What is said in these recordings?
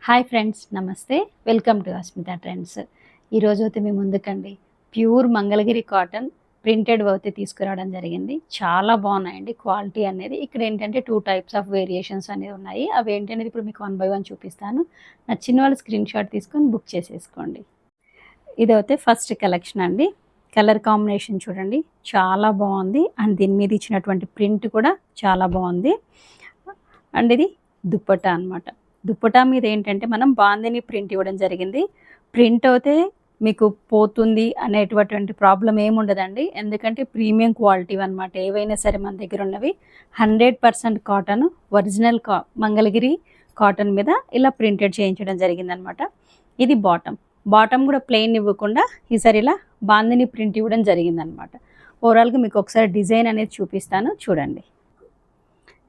Hi friends, నమస్తే. Welcome to Asmita trends. ఈరోజు అయితే మీ ముందుకండి ప్యూర్ మంగళగిరి కాటన్ ప్రింటెడ్ అయితే తీసుకురావడం జరిగింది. చాలా బాగున్నాయండి క్వాలిటీ అనేది. ఇక్కడ ఏంటంటే 2 టైప్స్ ఆఫ్ వేరియేషన్స్ అనేవి ఉన్నాయి. అవి ఏంటి అనేది ఇప్పుడు మీకు 1 బై 1 చూపిస్తాను. నచ్చిన వాళ్ళు స్క్రీన్ షాట్ తీసుకొని బుక్ చేసేసుకోండి. ఇదైతే ఫస్ట్ కలెక్షన్ అండి. కలర్ కాంబినేషన్ చూడండి, చాలా బాగుంది. అండ్ దీని మీద ఇచ్చినటువంటి ప్రింట్ కూడా చాలా బాగుంది. అండ్ ఇది దుప్పటా అన్నమాట. దుప్పటా మీద ఏంటంటే మనం బాందిని ప్రింట్ ఇవ్వడం జరిగింది. ప్రింట్ అయితే మీకు పోతుంది అనేటటువంటి ప్రాబ్లం ఏముండదండి. ఎందుకంటే ప్రీమియం క్వాలిటీ అనమాట. ఏవైనా సరే మన దగ్గర ఉన్నవి 100% కాటన్, ఒరిజినల్ మంగళగిరి కాటన్ మీద ఇలా ప్రింటెడ్ చేయించడం జరిగిందనమాట. ఇది బాటమ్ కూడా ప్లెయిన్ ఇవ్వకుండా ఈసారి ఇలా బాందిని ప్రింట్ ఇవ్వడం జరిగిందనమాట. ఓవరాల్గా మీకు ఒకసారి డిజైన్ అనేది చూపిస్తాను చూడండి.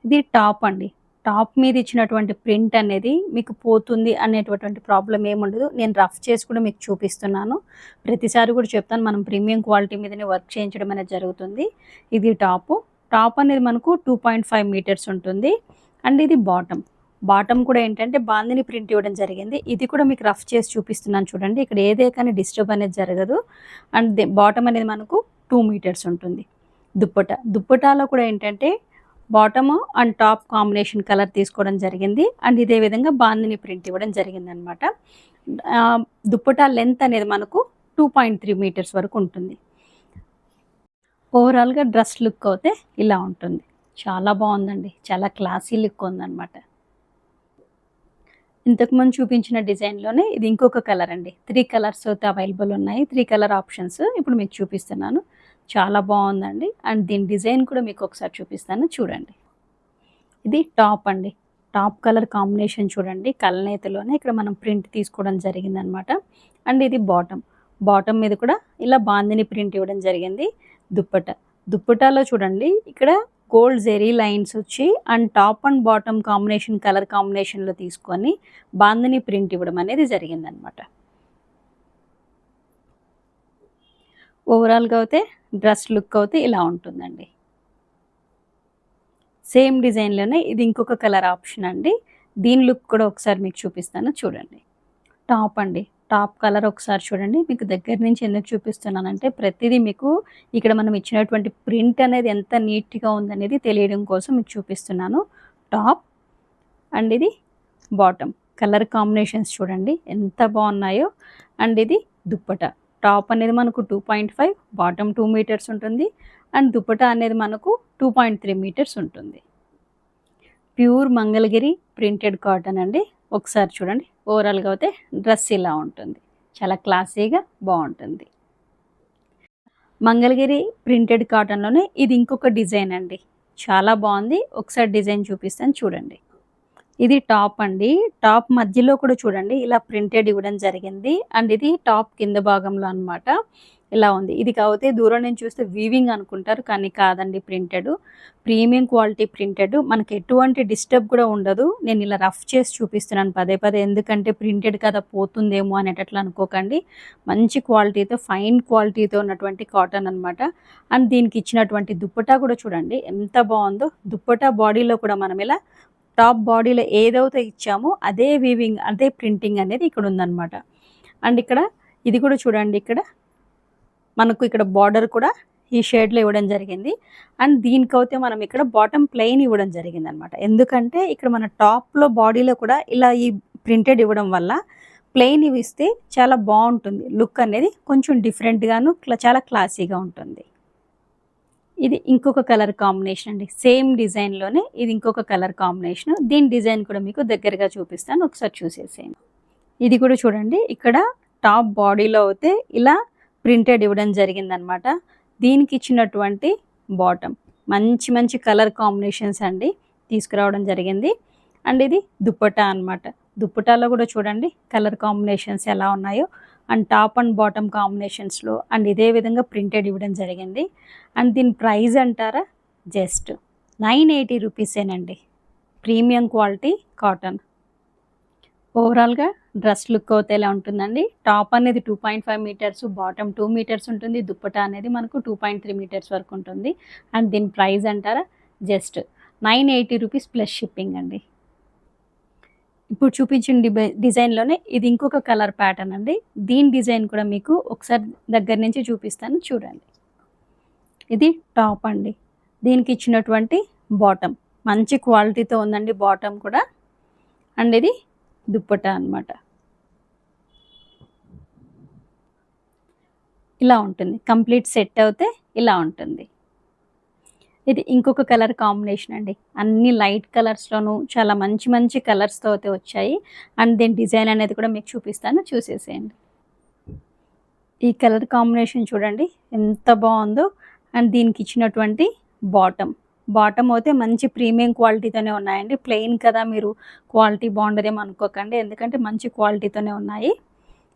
ఇది టాప్ అండి. టాప్ మీద ఇచ్చినటువంటి ప్రింట్ అనేది మీకు పోతుంది అనేటటువంటి ప్రాబ్లం ఏముండదు. నేను రఫ్ చేసి కూడా మీకు చూపిస్తున్నాను. ప్రతిసారి కూడా చెప్తాను, మనం ప్రీమియం క్వాలిటీ మీదనే వర్క్ చేయించడం అనేది జరుగుతుంది. ఇది టాప్ అనేది మనకు 2.5 మీటర్స్ ఉంటుంది. అండ్ ఇది బాటమ్ కూడా ఏంటంటే బాందిని ప్రింట్ ఇవ్వడం జరిగింది. ఇది కూడా మీకు రఫ్ చేసి చూపిస్తున్నాను చూడండి. ఇక్కడ ఏదే కానీ డిస్టర్బ్ అనేది జరగదు. అండ్ బాటమ్ అనేది మనకు 2 మీటర్స్ ఉంటుంది. దుప్పటాలో కూడా ఏంటంటే bottom and top combination colour తీసుకోవడం జరిగింది. అండ్ ఇదే విధంగా బాందిని ప్రింట్ ఇవ్వడం జరిగింది అనమాట. దుప్పటా లెంత్ అనేది మనకు 2.3 మీటర్స్ వరకు ఉంటుంది. ఓవరాల్గా డ్రెస్ లుక్ అయితే ఇలా ఉంటుంది. చాలా బాగుందండి, చాలా క్లాసీ లుక్ ఉందన్నమాట. ఇంతకుముందు చూపించిన డిజైన్లోనే ఇది ఇంకొక కలర్ అండి. 3 కలర్స్ అయితే అవైలబుల్ ఉన్నాయి. 3 కలర్ ఆప్షన్స్ ఇప్పుడు మీకు చూపిస్తున్నాను. చాలా బాగుందండి. అండ్ దీని డిజైన్ కూడా మీకు ఒకసారి చూపిస్తాను చూడండి. ఇది టాప్ అండి. టాప్ కలర్ కాంబినేషన్ చూడండి. కలనేతలోనే ఇక్కడ మనం ప్రింట్ తీసుకోవడం జరిగిందనమాట. అండ్ ఇది బాటమ్ మీద కూడా ఇలా బాందిని ప్రింట్ ఇవ్వడం జరిగింది. దుప్పటాలో చూడండి, ఇక్కడ గోల్డ్ జెరీ లైన్స్ వచ్చి and top and bottom combination colour కాంబినేషన్లో తీసుకొని బాందిని ప్రింట్ ఇవ్వడం అనేది జరిగిందనమాట. ఓవరాల్గా అయితే డ్రెస్ లుక్ అయితే ఇలా ఉంటుందండి. సేమ్ డిజైన్లోనే ఇది ఇంకొక కలర్ ఆప్షన్ అండి. దీని లుక్ కూడా ఒకసారి మీకు చూపిస్తాను చూడండి. టాప్ అండి. టాప్ కలర్ ఒకసారి చూడండి. మీకు దగ్గర నుంచి ఎందుకు చూపిస్తున్నానంటే ప్రతిదీ మీకు ఇక్కడ మనం ఇచ్చినటువంటి ప్రింట్ అనేది ఎంత నీట్గా ఉందనేది తెలియడం కోసం మీకు చూపిస్తున్నాను. టాప్ అండ్ ఇది బాటమ్ కలర్ కాంబినేషన్స్ చూడండి ఎంత బాగున్నాయో. అండ్ ఇది దుప్పటా. టాప్ అనేది మనకు 2.5, బాటమ్ 2 మీటర్స్ ఉంటుంది. అండ్ దుప్పటా అనేది మనకు 2.3 మీటర్స్ ఉంటుంది. ప్యూర్ మంగళగిరి ప్రింటెడ్ కాటన్ అండి. ఒకసారి చూడండి. ఓవరాల్గా అయితే డ్రెస్ ఇలా ఉంటుంది. చాలా క్లాసీగా బాగుంటుంది. మంగళగిరి ప్రింటెడ్ కాటన్లోనే ఇది ఇంకొక డిజైన్ అండి. చాలా బాగుంది. ఒకసారి డిజైన్ చూపిస్తాను చూడండి. ఇది టాప్ అండి. టాప్ మధ్యలో కూడా చూడండి ఇలా ప్రింటెడ్ ఇవ్వడం జరిగింది. అండ్ ఇది టాప్ కింద భాగంలో అనమాట ఇలా ఉంది. ఇది కాకపోతే దూరం నుంచి చూస్తే వీవింగ్ అనుకుంటారు, కానీ కాదండి, ప్రీమియం క్వాలిటీ ప్రింటెడ్. మనకి ఎటువంటి డిస్టర్బ్ కూడా ఉండదు. నేను ఇలా రఫ్ చేసి చూపిస్తున్నాను పదే, ఎందుకంటే ప్రింటెడ్ కదా పోతుందేమో అనేటట్లు అనుకోకండి. మంచి క్వాలిటీతో, ఫైన్ క్వాలిటీతో ఉన్నటువంటి కాటన్ అనమాట. అండ్ దీనికి ఇచ్చినటువంటి దుప్పటా కూడా చూడండి ఎంత బాగుందో. దుప్పటా బాడీలో కూడా మనం ఇలా టాప్ బాడీలో ఏదైతే ఇచ్చామో అదే వీవింగ్, అదే ప్రింటింగ్ అనేది ఇక్కడ ఉందన్నమాట. అండ్ ఇక్కడ ఇది కూడా చూడండి, ఇక్కడ మనకు ఇక్కడ బార్డర్ కూడా ఈ షేడ్లో ఇవ్వడం జరిగింది. అండ్ దీనికైతే మనం ఇక్కడ బాటమ్ ప్లెయిన్ ఇవ్వడం జరిగింది అనమాట. ఎందుకంటే ఇక్కడ మన టాప్లో బాడీలో కూడా ఇలా ఈ ప్రింటెడ్ ఇవ్వడం వల్ల ప్లెయిన్ ఇవి ఇస్తే చాలా బాగుంటుంది. లుక్ అనేది కొంచెం డిఫరెంట్గాను చాలా క్లాసీగా ఉంటుంది. ఇది ఇంకొక కలర్ కాంబినేషన్ అండి. సేమ్ డిజైన్లోనే ఇది ఇంకొక కలర్ కాంబినేషన్. దీని డిజైన్ కూడా మీకు దగ్గరగా చూపిస్తాను, ఒకసారి చూసేసేయండి. ఇది కూడా చూడండి, ఇక్కడ టాప్ బాడీలో అయితే ఇలా ప్రింటెడ్ ఇవ్వడం జరిగిందనమాట. దీనికి ఇచ్చినటువంటి బాటమ్ మంచి కలర్ కాంబినేషన్స్ అండి తీసుకురావడం జరిగింది. అండ్ ఇది దుప్పటా అనమాట. దుప్పటాలో కూడా చూడండి కలర్ కాంబినేషన్స్ ఎలా ఉన్నాయో. అండ్ టాప్ అండ్ బాటమ్ కాంబినేషన్స్లో అండ్ ఇదే విధంగా ప్రింటెడ్ ఇవ్వడం జరిగింది. అండ్ దీని ప్రైస్ అంటారా, జస్ట్ 980 రూపీసేనండి. Premium quality cotton. ఓవరాల్గా డ్రెస్ లుక్ అయితే ఎలా ఉంటుందండి. టాప్ అనేది 2.5 మీటర్స్, బాటమ్ 2 మీటర్స్ ఉంటుంది. దుప్పటా అనేది మనకు 2.3 మీటర్స్ వరకు ఉంటుంది. అండ్ దీని ప్రైస్ అంటారా, జస్ట్ 980 రూపీస్ ప్లస్ షిప్పింగ్ అండి. ఇప్పుడు చూపించిన డిజైన్‌లోనే ఇది ఇంకొక కలర్ ప్యాటర్న్ అండి. దీని డిజైన్ కూడా మీకు ఒకసారి దగ్గర నుంచి చూపిస్తాను చూడండి. ఇది టాప్ అండి. దీనికి ఇచ్చినటువంటి బాటమ్ మంచి క్వాలిటీతో ఉందండి బాటమ్ కూడా. అండ్ ఇది దుప్పట్టా అన్నమాట. ఇలా ఉంటుంది. కంప్లీట్ సెట్ అవుతే ఇలా ఉంటుంది. ఇది ఇంకొక కలర్ కాంబినేషన్ అండి. అన్ని లైట్ కలర్స్‌లోనూ చాలా మంచి మంచి కలర్స్‌తో అయితే వచ్చాయి. అండ్ దీని డిజైన్ అనేది కూడా మీకు చూపిస్తాను చూసేసేయండి. ఈ కలర్ కాంబినేషన్ చూడండి ఎంత బావుందో. అండ్ దీనికి ఇచ్చినటువంటి బాటమ్ అయితే మంచి ప్రీమియం క్వాలిటీతోనే ఉన్నాయండి. ప్లెయిన్ కదా మీరు క్వాలిటీ బాగుండదేమో అనుకోకండి. ఎందుకంటే మంచి క్వాలిటీతోనే ఉన్నాయి.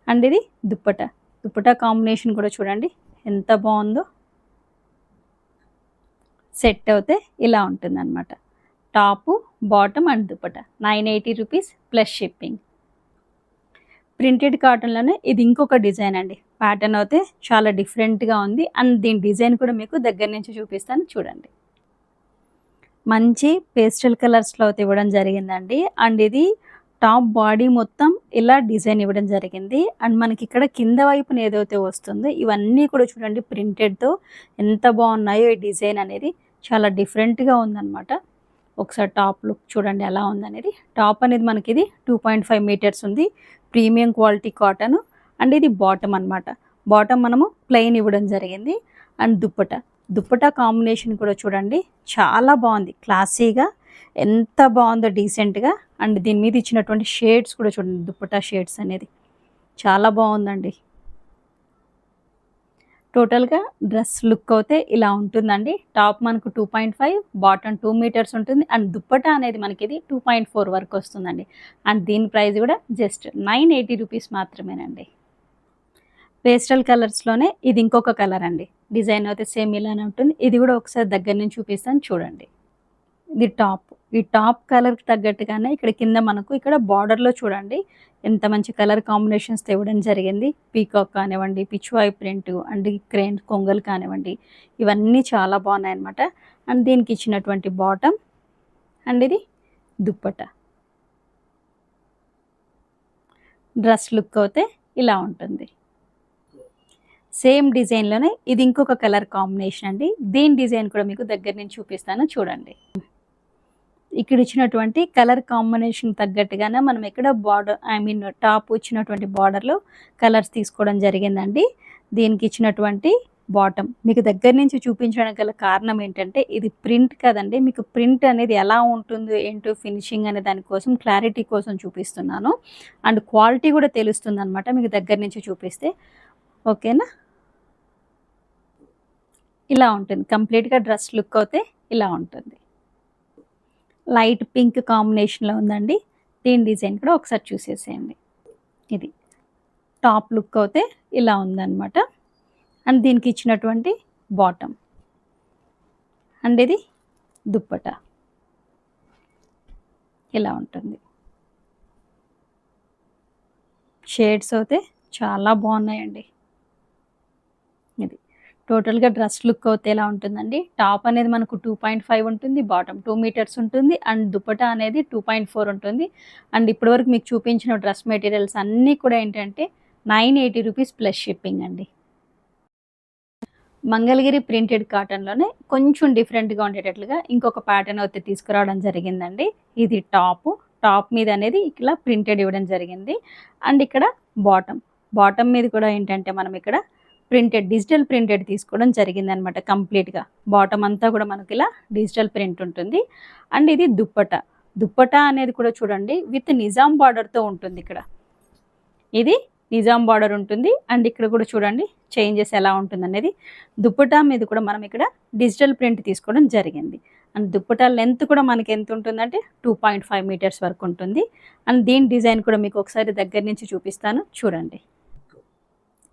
అండ్ ఇది దుప్పట్టా కాంబినేషన్ కూడా చూడండి ఎంత బాగుందో. సెట్ అవుతే ఇలా ఉంటుందన్నమాట. Top, bottom and dupatta 980 rupees plus shipping. Printed కాటన్‌లోనే ఇది ఇంకొక డిజైన్ అండి. ప్యాటర్న్ అయితే చాలా డిఫరెంట్‌గా ఉంది. అండ్ దీని డిజైన్ కూడా మీకు దగ్గర నుంచి చూపిస్తాను చూడండి. మంచి పేస్టల్ కలర్స్‌లో అయితే ఇవ్వడం జరిగిందండి. అండ్ ఇది టాప్ బాడీ మొత్తం ఇలా డిజైన్ ఇవ్వడం జరిగింది. అండ్ మనకి ఇక్కడ కింద వైపున ఏదైతే వస్తుందో ఇవన్నీ కూడా చూడండి ప్రింటెడ్‌తో ఎంత బాగున్నాయో ఈ డిజైన్ అనేది చాలా డిఫరెంట్‌గా ఉందన్నమాట. ఒకసారి టాప్ లుక్ చూడండి ఎలా ఉందనేది. టాప్ అనేది మనకి ఇది 2.5 మీటర్స్ ఉంది. Premium quality cotton. అండ్ ఇది బాటమ్ అన్నమాట. బాటమ్ మనము ప్లెయిన్ ఇవ్వడం జరిగింది. అండ్ దుప్పట్టా కాంబినేషన్ కూడా చూడండి చాలా బాగుంది. క్లాసీగా ఎంత బాగుందో డీసెంట్‌గా. అండ్ దీని మీద ఇచ్చినటువంటి షేడ్స్ కూడా చూడండి దుప్పట్టా షేడ్స్ అనేది చాలా బాగుందండి. టోటల్‌గా డ్రెస్ లుక్ అయితే ఇలా ఉంటుందండి. టాప్ మనకు 2.5, బాటమ్ 2 మీటర్స్ ఉంటుంది. అండ్ దుప్పట్టా అనేది మనకిది 2.4 వరకు వస్తుందండి. అండ్ దీని ప్రైస్ కూడా జస్ట్ 980 రూపీస్ మాత్రమేనండి. పేస్టల్ కలర్స్‌లోనే ఇది ఇంకొక కలర్ అండి. డిజైన్ అయితే సేమ్ ఇలానే ఉంటుంది. ఇది కూడా ఒకసారి దగ్గర నుంచి చూపిస్తాను చూడండి. ఇది టాప్. ఈ టాప్ కలర్‌కి తగ్గట్టుగానే ఇక్కడ కింద మనకు ఇక్కడ బార్డర్‌లో చూడండి ఎంత మంచి కలర్ కాంబినేషన్స్‌తో ఇవ్వడం జరిగింది. పీకాక్ కానివ్వండి, పిచ్వాయ్ ప్రింట్ అండ్ క్రేన్ కొంగలు కానివ్వండి ఇవన్నీ చాలా బాగున్నాయన్నమాట. అండ్ దీనికి ఇచ్చినటువంటి బాటమ్ అండ్ ఇది దుప్పట్టా. డ్రెస్ లుక్ అయితే ఇలా ఉంటుంది. సేమ్ డిజైన్‌లోనే ఇది ఇంకొక కలర్ కాంబినేషన్ అండి. దీని డిజైన్ కూడా మీకు దగ్గర నుంచి చూపిస్తాను చూడండి. ఇక్కడ ఇచ్చినటువంటి కలర్ కాంబినేషన్ తగ్గట్టుగానే మనం ఇక్కడ టాప్ ఇచ్చినటువంటి బార్డర్‌లో కలర్స్ తీసుకోవడం జరిగిందండి. దీనికి ఇచ్చినటువంటి బాటమ్ మీకు దగ్గర నుంచి చూపించడానికి గల కారణం ఏంటంటే ఇది ప్రింట్ కదండి. మీకు ప్రింట్ అనేది ఎలా ఉంటుందో ఏంటో ఫినిషింగ్ అనే దానికోసం క్లారిటీ కోసం చూపిస్తున్నాను. అండ్ క్వాలిటీ కూడా తెలుస్తుందన్నమాట మీకు దగ్గర నుంచి చూపిస్తే. ఓకేనా? ఇలా ఉంటుంది. కంప్లీట్‌గా డ్రెస్ లుక్ అయితే ఇలా ఉంటుంది. లైట్ పింక్ కాంబినేషన్‌లో ఉందండి. దీని డిజైన్ కూడా ఒకసారి చూసేసేయండి. ఇది టాప్ లుక్ అయితే ఇలా ఉందన్నమాట. అండ్ దీనికి ఇచ్చినటువంటి బాటమ్ అండ్ ఇది దుప్పట్టా ఇలా ఉంటుంది. షేడ్స్ అయితే చాలా బాగున్నాయండి. ఇది టోటల్‌గా డ్రెస్ లుక్ అయితే ఎలా ఉంటుందండి. టాప్ అనేది మనకు 2.5 ఉంటుంది. బాటమ్ 2 మీటర్స్ ఉంటుంది. అండ్ దుపట్టా అనేది 2.4 ఉంటుంది. అండ్ ఇప్పటివరకు మీకు చూపించిన డ్రెస్ మెటీరియల్స్ అన్నీ కూడా ఏంటంటే 980 రూపీస్ ప్లస్ షిప్పింగ్ అండి. మంగళగిరి ప్రింటెడ్ కాటన్‌లోనే కొంచెం డిఫరెంట్‌గా ఉండేటట్లుగా ఇంకొక ప్యాటర్న్ అయితే తీసుకురావడం జరిగిందండి. ఇది టాప్ మీద అనేది ఇలా ప్రింటెడ్ ఇవ్వడం జరిగింది. అండ్ ఇక్కడ బాటమ్ మీద కూడా ఏంటంటే మనం ఇక్కడ డిజిటల్ ప్రింటెడ్ తీసుకోవడం జరిగిందనమాట కంప్లీట్‌గా. బాటమ్ అంతా కూడా మనకి ఇలా డిజిటల్ ప్రింట్ ఉంటుంది. అండ్ ఇది దుప్పట్టా అనేది కూడా చూడండి విత్ నిజాం బార్డర్‌తో ఉంటుంది ఇక్కడ. ఇది నిజాం బార్డర్ ఉంటుంది. అండ్ ఇక్కడ కూడా చూడండి చేంజెస్ ఎలా ఉంటుందనేది. దుప్పట్టా మీద కూడా మనం ఇక్కడ డిజిటల్ ప్రింట్ తీసుకోవడం జరిగింది. అండ్ దుప్పట్టా లెంత్ కూడా మనకి ఎంత ఉంటుందంటే 2.5 మీటర్స్ వరకు ఉంటుంది. అండ్ దీని డిజైన్ కూడా మీకు ఒకసారి దగ్గర నుంచి చూపిస్తాను చూడండి.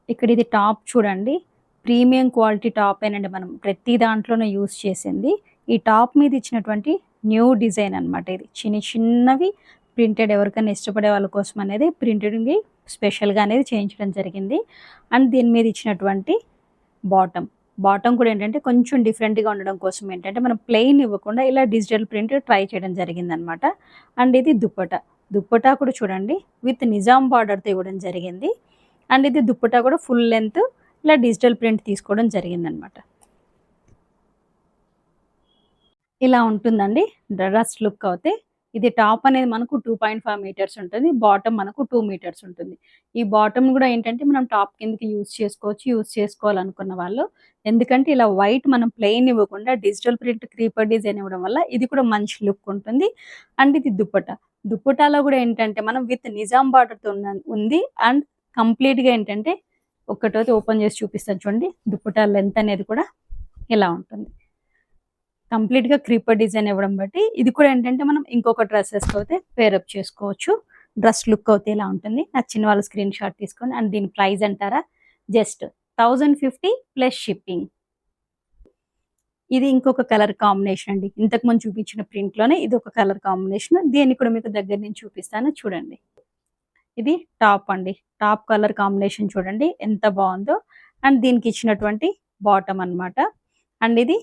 ఇక్కడ ఇది టాప్ చూడండి. ప్రీమియం క్వాలిటీ టాపేనండి మనం ప్రతి దాంట్లోనే యూజ్ చేసింది. ఈ టాప్ మీద ఇచ్చినటువంటి న్యూ డిజైన్ అనమాట ఇది. చిన్నవి ప్రింటెడ్ ఎవరికైనా ఇష్టపడే వాళ్ళ కోసం అనేది ప్రింటెడ్‌ని స్పెషల్‌గా అనేది చేయించడం జరిగింది. అండ్ దీని మీద ఇచ్చినటువంటి బాటమ్ కూడా ఏంటంటే కొంచెం డిఫరెంట్‌గా ఉండడం కోసం ఏంటంటే మనం ప్లెయిన్ ఇవ్వకుండా ఇలా డిజిటల్ ప్రింట్ ట్రై చేయడం జరిగిందనమాట. అండ్ ఇది దుప్పటా కూడా చూడండి విత్ నిజాం బార్డర్తో ఇవ్వడం జరిగింది. అండ్ ఇది దుప్పటా కూడా ఫుల్ లెంత్ ఇలా డిజిటల్ ప్రింట్ తీసుకోవడం జరిగిందనమాట. ఇలా ఉంటుందండి డ్రెస్ లుక్ అయితే. ఇది టాప్ అనేది మనకు 2.5 మీటర్స్ ఉంటుంది. బాటమ్ మనకు 2 మీటర్స్ ఉంటుంది. ఈ బాటమ్ కూడా ఏంటంటే మనం టాప్ కిందకి యూజ్ చేసుకోవచ్చు. యూజ్ చేసుకోవాలనుకున్న వాళ్ళు. ఎందుకంటే ఇలా వైట్ మనం ప్లెయిన్ ఇవ్వకుండా డిజిటల్ ప్రింట్ క్రీపర్ డిజైన్ ఇవ్వడం వల్ల ఇది కూడా మంచి లుక్ ఉంటుంది. అండ్ ఇది దుప్పటా. దుప్పటాలో కూడా ఏంటంటే మనం విత్ నిజాం బార్డర్‌తో ఉంది. అండ్ కంప్లీట్‌గా ఏంటంటే ఒక్కటైతే ఓపెన్ చేసి చూపిస్తాను చూడండి. దుప్పటా లెంత్ అనేది కూడా ఇలా ఉంటుంది. కంప్లీట్‌గా క్రీపర్ డిజైన్ ఇవ్వడం బట్టి ఇది కూడా ఏంటంటే మనం ఇంకొక డ్రెసెస్‌తో అయితే పేరప్ చేసుకోవచ్చు. డ్రెస్ లుక్ అయితే ఇలా ఉంటుంది. నచ్చిన వాళ్ళు స్క్రీన్ షాట్ తీసుకోండి. అండ్ దీని ప్రైస్ అంటారా జస్ట్ 1050 ప్లస్ షిప్పింగ్. ఇది ఇంకొక కలర్ కాంబినేషన్ అండి. ఇంతకుముందు చూపించిన ప్రింట్‌లోనే ఇది ఒక కలర్ కాంబినేషన్. దీన్ని కూడా మీకు దగ్గర నుంచి చూపిస్తాను చూడండి. ఇది టాప్ అండి. టాప్ కలర్ కాంబినేషన్ చూడండి ఎంత బావుందో. అండ్ దీనికి ఇచ్చినటువంటి బాటమ్ అన్నమాట. అండ్ ఇది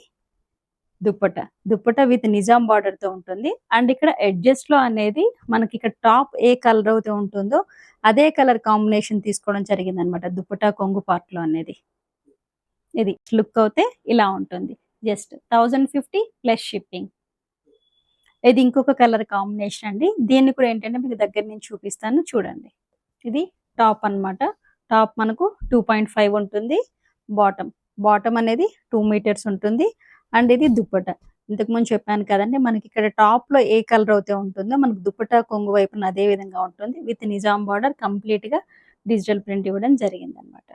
దుప్పట. దుప్పట విత్ నిజాం బార్డర్‌తో ఉంటుంది. అండ్ ఇక్కడ ఎడ్జెస్‌లో అనేది మనకి ఇక్కడ టాప్ ఏ కలర్ అయితే ఉంటుందో అదే కలర్ కాంబినేషన్ తీసుకోవడం జరిగిందనమాట. దుప్పట కొంగు పార్ట్‌లో అనేది. ఇది లుక్ అయితే ఇలా ఉంటుంది. Just 1050 plus shipping. ఇది ఇంకొక కలర్ కాంబినేషన్ అండి. దీన్ని కూడా ఏంటంటే మీకు దగ్గర నుంచి చూపిస్తాను చూడండి. ఇది టాప్ అన్నమాట. టాప్ మనకు 2.5 ఉంటుంది. బాటమ్. బాటమ్ అనేది 2 మీటర్స్ ఉంటుంది. అండ్ ఇది దుప్పట. ఇంతకుముందు చెప్పాను కదండీ! మనకిక్కడ టాప్‌లో ఏ కలర్ అయితే ఉంటుందో మనకు దుప్పట కొంగు వైపున అదే విధంగా ఉంటుంది. విత్ నిజాం బార్డర్ కంప్లీట్‌గా డిజిటల్ ప్రింట్ ఇవ్వడం జరిగిందనమాట.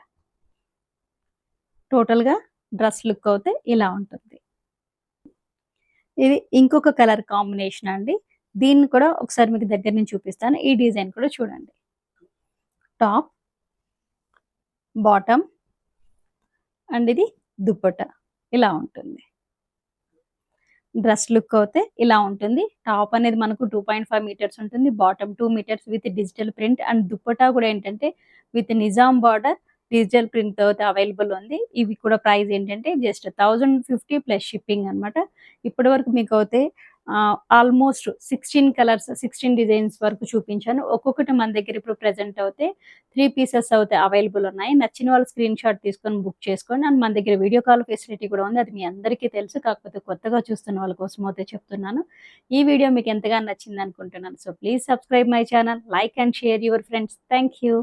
టోటల్‌గా డ్రెస్ లుక్ అయితే ఇలా ఉంటుంది. ఇది ఇంకొక కలర్ కాంబినేషన్ అండి. దీన్ని కూడా ఒకసారి మీకు దగ్గర నుంచి చూపిస్తాను. ఈ డిజైన్ కూడా చూడండి. టాప్, బాటమ్ అండ్ ఇది దుప్పట ఇలా ఉంటుంది. డ్రెస్ లుక్ అయితే ఇలా ఉంటుంది. టాప్ అనేది మనకు 2.5 మీటర్స్ ఉంటుంది. Bottom 2 metres with digital print and dupatta కూడా ఏంటంటే విత్ నిజాం బార్డర్ డిజిటల్ ప్రింట్‌తో అయితే అవైలబుల్ ఉంది. ఇవి కూడా ప్రైస్ ఏంటంటే జస్ట్ 1050 ప్లస్ షిప్పింగ్ అన్నమాట. ఇప్పటివరకు మీకైతే ఆల్మోస్ట్ 16 కలర్స్, 16 డిజైన్స్ వరకు చూపించాను. ఒక్కొక్కటి మన దగ్గర ఇప్పుడు ప్రెజెంట్ అయితే 3 పీసెస్ అయితే అవైలబుల్ ఉన్నాయి. నచ్చిన వాళ్ళు స్క్రీన్ షాట్ తీసుకొని బుక్ చేసుకోండి. అండ్ మన దగ్గర వీడియో కాల్ ఫెసిలిటీ కూడా ఉంది. అది మీ అందరికీ తెలుసు. కాకపోతే కొత్తగా చూస్తున్న వాళ్ళ కోసం అయితే చెప్తున్నాను. ఈ వీడియో మీకు ఎంతగానో నచ్చింది అనుకుంటున్నాను. So please subscribe my channel, like and share your friends. Thank you.